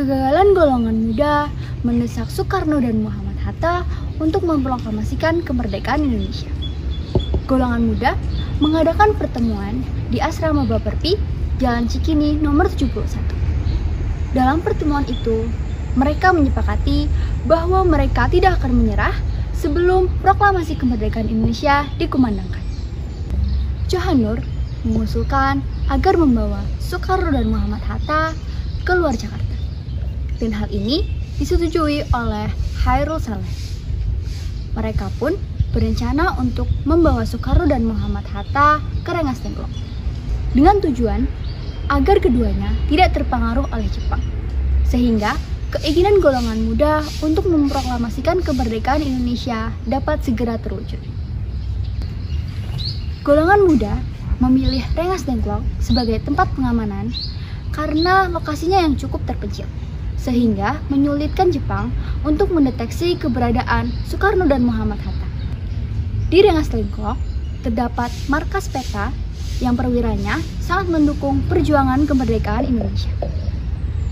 Kegagalan golongan muda mendesak Soekarno dan Muhammad Hatta untuk memproklamasikan kemerdekaan Indonesia. Golongan muda mengadakan pertemuan di Asrama Baperpi, Jalan Cikini nomor 71. Dalam pertemuan itu, mereka menyepakati bahwa mereka tidak akan menyerah sebelum proklamasi kemerdekaan Indonesia dikumandangkan. Johannur mengusulkan agar membawa Soekarno dan Muhammad Hatta keluar Jakarta. Dan hal ini disetujui oleh Hairul Saleh. Mereka pun berencana untuk membawa Soekarno dan Muhammad Hatta ke Rengas Dengklok dengan tujuan agar keduanya tidak terpengaruh oleh Jepang, sehingga keinginan golongan muda untuk memproklamasikan kemerdekaan Indonesia dapat segera terwujud. Golongan muda memilih Rengas Dengklok sebagai tempat pengamanan karena lokasinya yang cukup terpencil, sehingga menyulitkan Jepang untuk mendeteksi keberadaan Soekarno dan Muhammad Hatta. Di Rengas Dengklok terdapat markas peta yang perwiranya sangat mendukung perjuangan kemerdekaan Indonesia,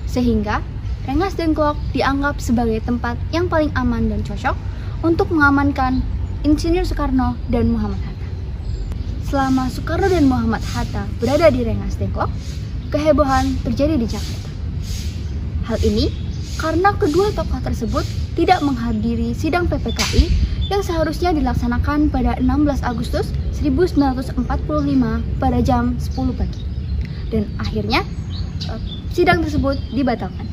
sehingga Rengas Dengklok dianggap sebagai tempat yang paling aman dan cocok untuk mengamankan Insinyur Soekarno dan Muhammad Hatta. Selama Soekarno dan Muhammad Hatta berada di Rengas Dengklok, kehebohan terjadi di Jakarta. Hal ini karena kedua tokoh tersebut tidak menghadiri sidang PPKI yang seharusnya dilaksanakan pada 16 Agustus 1945 pada jam 10 pagi. Dan akhirnya sidang tersebut dibatalkan.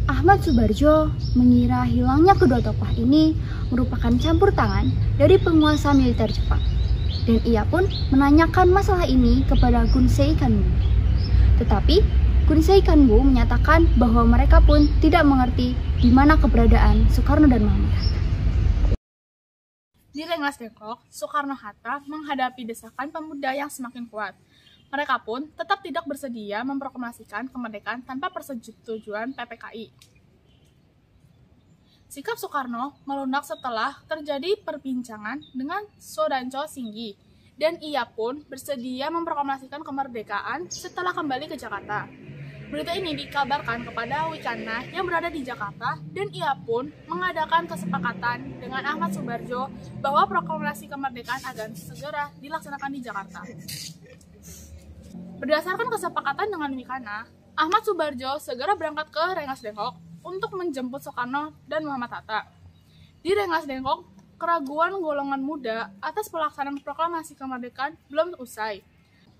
Ahmad Soebardjo mengira hilangnya kedua tokoh ini merupakan campur tangan dari penguasa militer Jepang. Dan ia pun menanyakan masalah ini kepada Gunsei Kanbu. Tetapi Gunsei Kanbu menyatakan bahwa mereka pun tidak mengerti di mana keberadaan Soekarno dan Muhammad Hatta. Di Rengas Dengklok, Soekarno-Hatta menghadapi desakan pemuda yang semakin kuat. Mereka pun tetap tidak bersedia memproklamasikan kemerdekaan tanpa persetujuan PPKI. Sikap Soekarno melunak setelah terjadi perbincangan dengan Soedanco Singgi, dan ia pun bersedia memproklamasikan kemerdekaan setelah kembali ke Jakarta. Berita ini dikabarkan kepada Wicana yang berada di Jakarta, dan ia pun mengadakan kesepakatan dengan Ahmad Soebardjo bahwa proklamasi kemerdekaan akan segera dilaksanakan di Jakarta. Berdasarkan kesepakatan dengan Wicana, Ahmad Soebardjo segera berangkat ke Rengas Dengklok untuk menjemput Soekarno dan Muhammad Hatta. Di Rengas Dengklok, keraguan golongan muda atas pelaksanaan proklamasi kemerdekaan belum usai.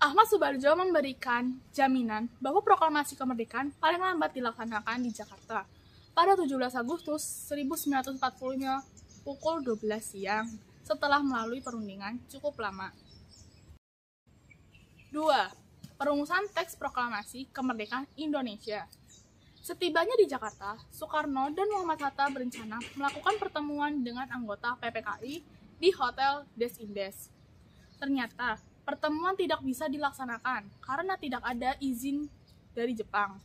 Ahmad Soebardjo memberikan jaminan bahwa proklamasi kemerdekaan paling lambat dilaksanakan di Jakarta pada 17 Agustus 1945 pukul 12 siang setelah melalui perundingan cukup lama. 2. Perumusan teks proklamasi kemerdekaan Indonesia. Setibanya di Jakarta, Soekarno dan Muhammad Hatta berencana melakukan pertemuan dengan anggota PPKI di Hotel Des Indes. Ternyata, pertemuan tidak bisa dilaksanakan karena tidak ada izin dari Jepang.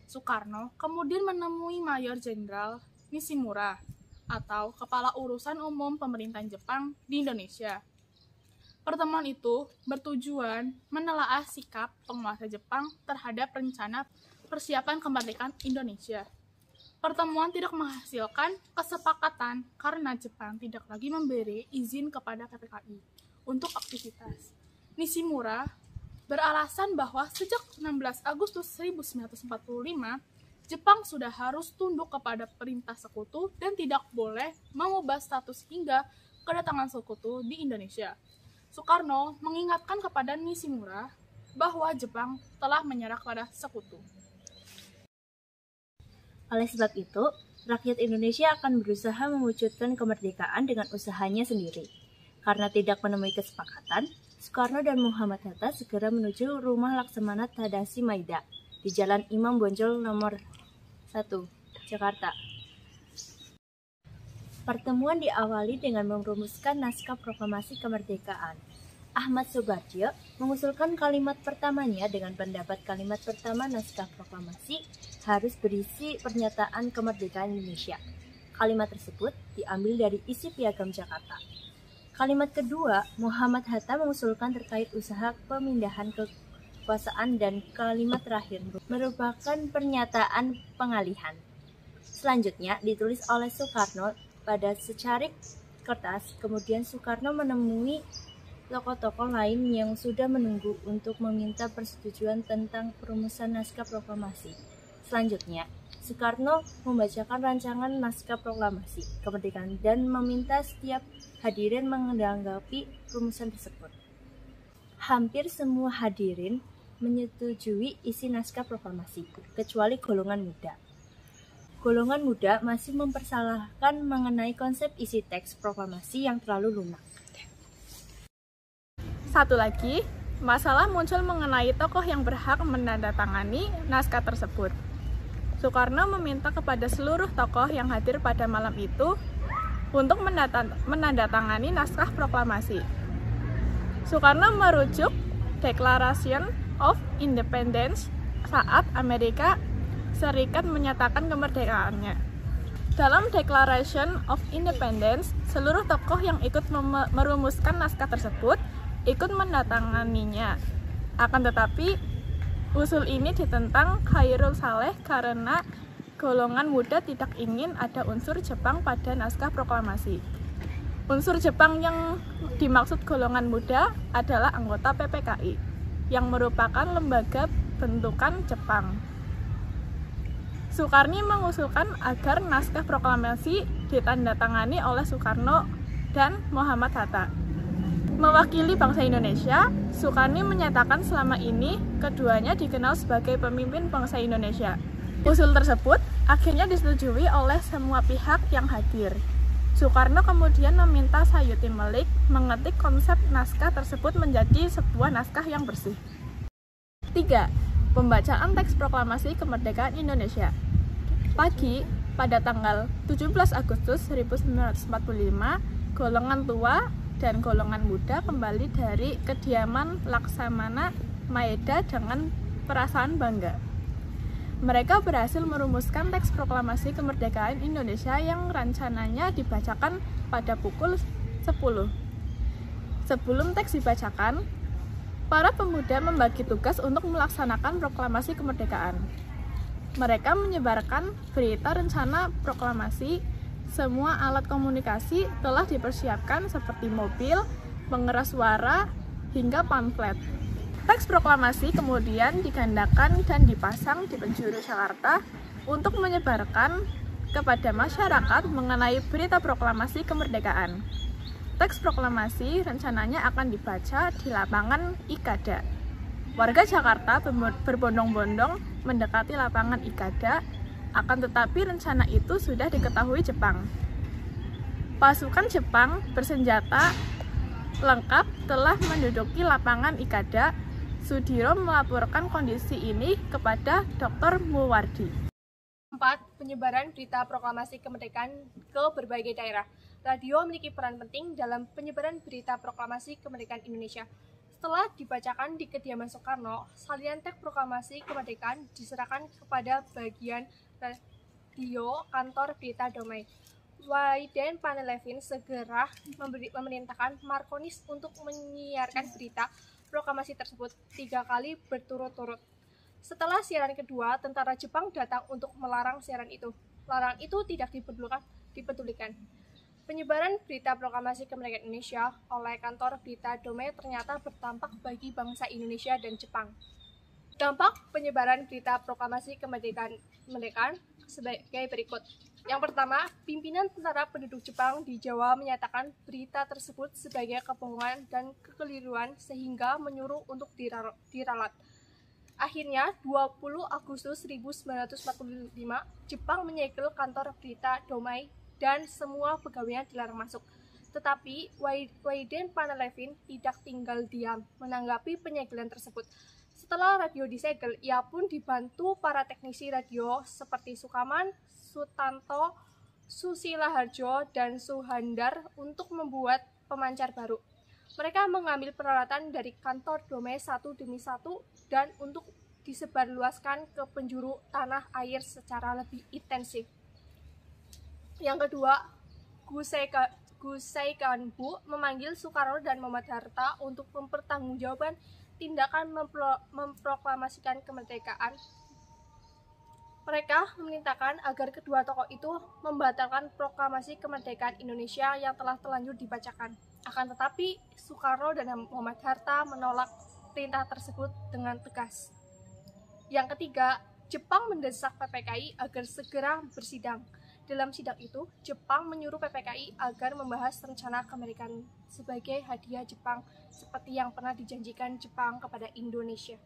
Soekarno kemudian menemui Mayor Jenderal Nishimura atau Kepala Urusan Umum Pemerintahan Jepang di Indonesia. Pertemuan itu bertujuan menelaah sikap penguasa Jepang terhadap rencana persiapan kemerdekaan Indonesia. Pertemuan tidak menghasilkan kesepakatan karena Jepang tidak lagi memberi izin kepada PPKI untuk aktivitas. Nishimura beralasan bahwa sejak 16 Agustus 1945, Jepang sudah harus tunduk kepada perintah sekutu dan tidak boleh mengubah status hingga kedatangan sekutu di Indonesia. Soekarno mengingatkan kepada Nishimura bahwa Jepang telah menyerah kepada sekutu. Oleh sebab itu, rakyat Indonesia akan berusaha mewujudkan kemerdekaan dengan usahanya sendiri. Karena tidak menemui kesepakatan, Soekarno dan Muhammad Hatta segera menuju rumah Laksamana Tadashi Maeda di Jalan Imam Bonjol nomor 1, Jakarta. Pertemuan diawali dengan merumuskan naskah proklamasi kemerdekaan. Ahmad Soebardjo mengusulkan kalimat pertamanya dengan pendapat kalimat pertama naskah proklamasi harus berisi pernyataan kemerdekaan Indonesia. Kalimat tersebut diambil dari isi Piagam Jakarta. Kalimat kedua, Muhammad Hatta mengusulkan terkait usaha pemindahan ke kekuasaan, dan kalimat terakhir merupakan pernyataan pengalihan. Selanjutnya ditulis oleh Soekarno pada secarik kertas. Kemudian Soekarno menemui tokoh-tokoh lain yang sudah menunggu untuk meminta persetujuan tentang perumusan naskah proklamasi. Selanjutnya, Soekarno membacakan rancangan naskah proklamasi kemerdekaan dan meminta setiap hadirin menanggapi perumusan tersebut. Hampir semua hadirin menyetujui isi naskah proklamasi, kecuali golongan muda. Golongan muda masih mempersalahkan mengenai konsep isi teks proklamasi yang terlalu lunak. Satu lagi, masalah muncul mengenai tokoh yang berhak menandatangani naskah tersebut. Soekarno meminta kepada seluruh tokoh yang hadir pada malam itu untuk menandatangani naskah proklamasi. Soekarno merujuk Declaration of Independence saat Amerika Serikat menyatakan kemerdekaannya. Dalam Declaration of Independence, seluruh tokoh yang ikut merumuskan naskah tersebut ikut menandatanganinya. Akan tetapi, usul ini ditentang Khairul Saleh karena golongan muda tidak ingin ada unsur Jepang pada naskah proklamasi. Unsur Jepang yang dimaksud golongan muda adalah anggota PPKI, yang merupakan lembaga bentukan Jepang. Soekarno mengusulkan agar naskah proklamasi ditandatangani oleh Soekarno dan Muhammad Hatta. Mewakili bangsa Indonesia, Soekarno menyatakan selama ini keduanya dikenal sebagai pemimpin bangsa Indonesia. Usul tersebut akhirnya disetujui oleh semua pihak yang hadir. Soekarno kemudian meminta Sayuti Melik mengetik konsep naskah tersebut menjadi sebuah naskah yang bersih. 3. Pembacaan teks proklamasi kemerdekaan Indonesia. Pagi, pada tanggal 17 Agustus 1945, golongan tua dan golongan muda kembali dari kediaman Laksamana Maeda dengan perasaan bangga. Mereka berhasil merumuskan teks proklamasi kemerdekaan Indonesia yang rencananya dibacakan pada pukul 10. Sebelum teks dibacakan, para pemuda membagi tugas untuk melaksanakan proklamasi kemerdekaan. Mereka menyebarkan berita rencana proklamasi. Semua alat komunikasi telah dipersiapkan seperti mobil, pengeras suara, hingga pamflet. Teks proklamasi kemudian digandakan dan dipasang di penjuru Jakarta untuk menyebarkan kepada masyarakat mengenai berita proklamasi kemerdekaan. Teks proklamasi rencananya akan dibaca di lapangan Ikada. Warga Jakarta berbondong-bondong mendekati lapangan Ikada, akan tetapi rencana itu sudah diketahui Jepang. Pasukan Jepang bersenjata lengkap telah menduduki lapangan Ikada. Sudiro melaporkan kondisi ini kepada Dr. Muwardi. 4. Penyebaran berita proklamasi kemerdekaan ke berbagai daerah. Radio memiliki peran penting dalam penyebaran berita proklamasi kemerdekaan Indonesia. Setelah dibacakan di kediaman Soekarno, salinan teks proklamasi kemerdekaan diserahkan kepada bagian radio kantor berita Damai. Wayden Panelevin segera memerintahkan Markonis untuk menyiarkan berita proklamasi tersebut 3 kali berturut-turut. Setelah siaran kedua, tentara Jepang datang untuk melarang siaran itu. Larangan itu tidak dipedulikan. Penyebaran berita proklamasi kemerdekaan Indonesia oleh kantor berita Damai ternyata berdampak bagi bangsa Indonesia dan Jepang. Dampak penyebaran berita proklamasi kemerdekaan sebagai berikut. Yang pertama, pimpinan tentara penduduk Jepang di Jawa menyatakan berita tersebut sebagai kebohongan dan kekeliruan sehingga menyuruh untuk diralat. Akhirnya, 20 Agustus 1945, Jepang menyegel kantor berita Damai dan semua pegawainya dilarang masuk. Tetapi Wayden Panelevin tidak tinggal diam menanggapi penyegelan tersebut. Setelah radio disegel, ia pun dibantu para teknisi radio seperti Sukaman, Sutanto, Susila Harjo, dan Suhandar untuk membuat pemancar baru. Mereka mengambil peralatan dari kantor Damai satu demi satu dan untuk disebarluaskan ke penjuru tanah air secara lebih intensif. Yang kedua, Gusei Kanbu memanggil Soekarno dan Muhammad Hatta untuk mempertanggungjawabkan tindakan memproklamasikan kemerdekaan. Mereka memerintahkan agar kedua tokoh itu membatalkan proklamasi kemerdekaan Indonesia yang telah terlanjur dibacakan. Akan tetapi, Soekarno dan Muhammad Hatta menolak perintah tersebut dengan tegas. Yang ketiga, Jepang mendesak PPKI agar segera bersidang. Dalam sidang itu, Jepang menyuruh PPKI agar membahas rencana kemerdekaan sebagai hadiah Jepang seperti yang pernah dijanjikan Jepang kepada Indonesia.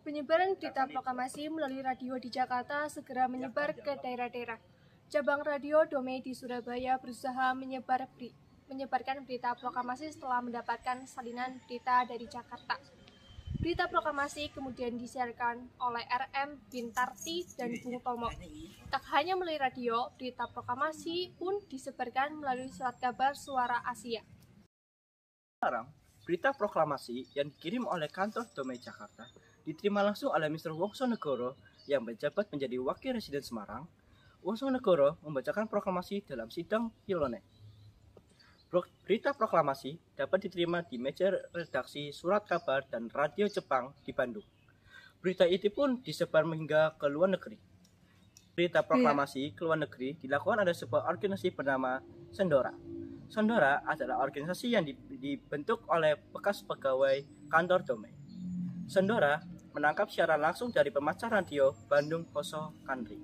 Penyebaran berita proklamasi melalui radio di Jakarta segera menyebar ke daerah-daerah. Cabang radio Dome di Surabaya berusaha menyebarkan berita proklamasi setelah mendapatkan salinan berita dari Jakarta. Berita proklamasi kemudian disiarkan oleh RM Bintarti dan Bung Tomo. Tak hanya melalui radio, berita proklamasi pun disebarkan melalui surat kabar Suara Asia. Sekarang, berita proklamasi yang dikirim oleh kantor Dome Jakarta diterima langsung oleh Mr. Wongsonegoro yang menjabat menjadi Wakil Residen Semarang. Wongsonegoro membacakan proklamasi dalam sidang Pilone. Berita proklamasi dapat diterima di meja redaksi surat kabar dan radio Jepang di Bandung. Berita itu pun disebar hingga ke luar negeri. Berita proklamasi ke luar negeri dilakukan oleh sebuah organisasi bernama Sendora. Sendora adalah organisasi yang dibentuk oleh bekas pegawai kantor Dome. Sendora menangkap siaran langsung dari pemancar radio Bandung Koso Kanri.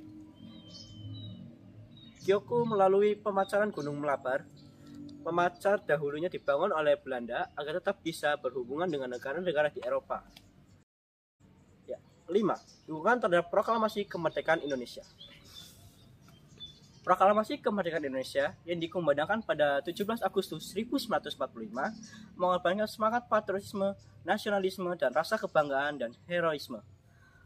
Kyoku melalui pemacaran Gunung Melabar. Pemancar dahulunya dibangun oleh Belanda agar tetap bisa berhubungan dengan negara-negara di Eropa. 5. Dukungan terhadap proklamasi kemerdekaan Indonesia. Proklamasi kemerdekaan Indonesia yang dikumandangkan pada 17 Agustus 1945 mengorbankan semangat patriotisme, nasionalisme, dan rasa kebanggaan dan heroisme.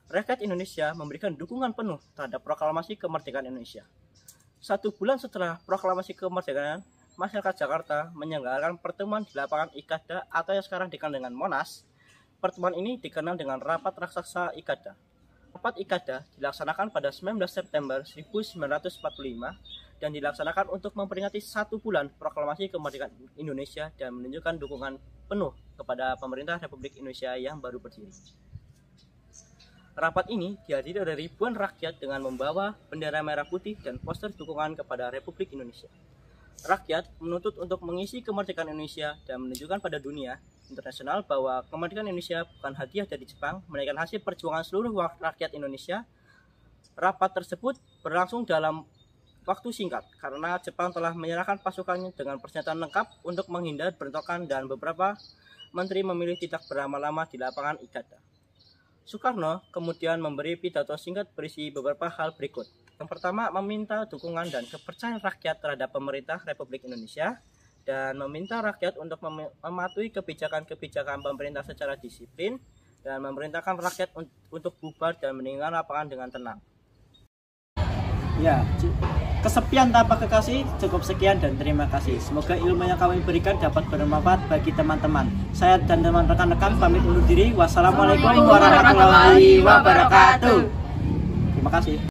Rakyat Indonesia memberikan dukungan penuh terhadap proklamasi kemerdekaan Indonesia. 1 bulan setelah proklamasi kemerdekaan, masyarakat Jakarta menyelenggarakan pertemuan di lapangan Ikada atau yang sekarang dikenal dengan Monas. Pertemuan ini dikenal dengan Rapat Raksasa Ikada. Rapat Ikada dilaksanakan pada 19 September 1945 dan dilaksanakan untuk memperingati 1 bulan proklamasi kemerdekaan Indonesia dan menunjukkan dukungan penuh kepada pemerintah Republik Indonesia yang baru berdiri. Rapat ini dihadiri oleh ribuan rakyat dengan membawa bendera merah putih dan poster dukungan kepada Republik Indonesia. Rakyat menuntut untuk mengisi kemerdekaan Indonesia dan menunjukkan pada dunia internasional bahwa kemerdekaan Indonesia bukan hadiah dari Jepang, melainkan hasil perjuangan seluruh rakyat Indonesia. Rapat tersebut berlangsung dalam waktu singkat karena Jepang telah menyerahkan pasukannya dengan persenjataan lengkap untuk menghindar bentrokan dan beberapa menteri memilih tidak berlama-lama di lapangan Ikada. Soekarno kemudian memberi pidato singkat berisi beberapa hal berikut. Yang pertama, meminta dukungan dan kepercayaan rakyat terhadap pemerintah Republik Indonesia dan meminta rakyat untuk mematuhi kebijakan-kebijakan pemerintah secara disiplin dan memerintahkan rakyat untuk bubar dan meninggalkan lapangan dengan tenang. Ya, kesepian tanpa kekasih, cukup sekian dan terima kasih. Semoga ilmu yang kami berikan dapat bermanfaat bagi teman-teman. Saya dan teman rekan-rekan pamit undur diri. Wassalamualaikum warahmatullahi wabarakatuh. Terima kasih.